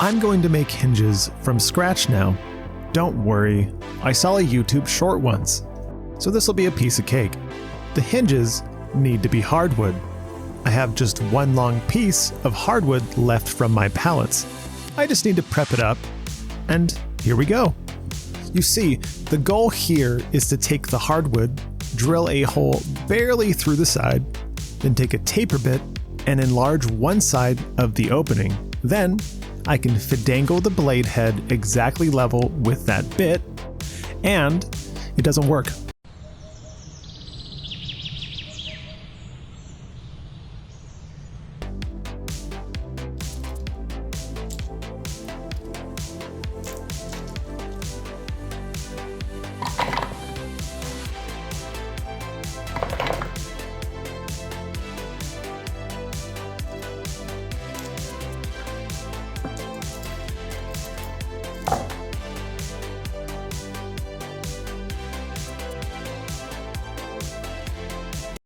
I'm going to make hinges from scratch now. Don't worry, I saw a YouTube short once, so this will be a piece of cake. The hinges need to be hardwood. I have just one long piece of hardwood left from my pallets. I just need to prep it up, and here we go. You see, the goal here is to take the hardwood, drill a hole barely through the side, then take a taper bit and enlarge one side of the opening. Then I can fidangle the blade head exactly level with that bit, and it doesn't work.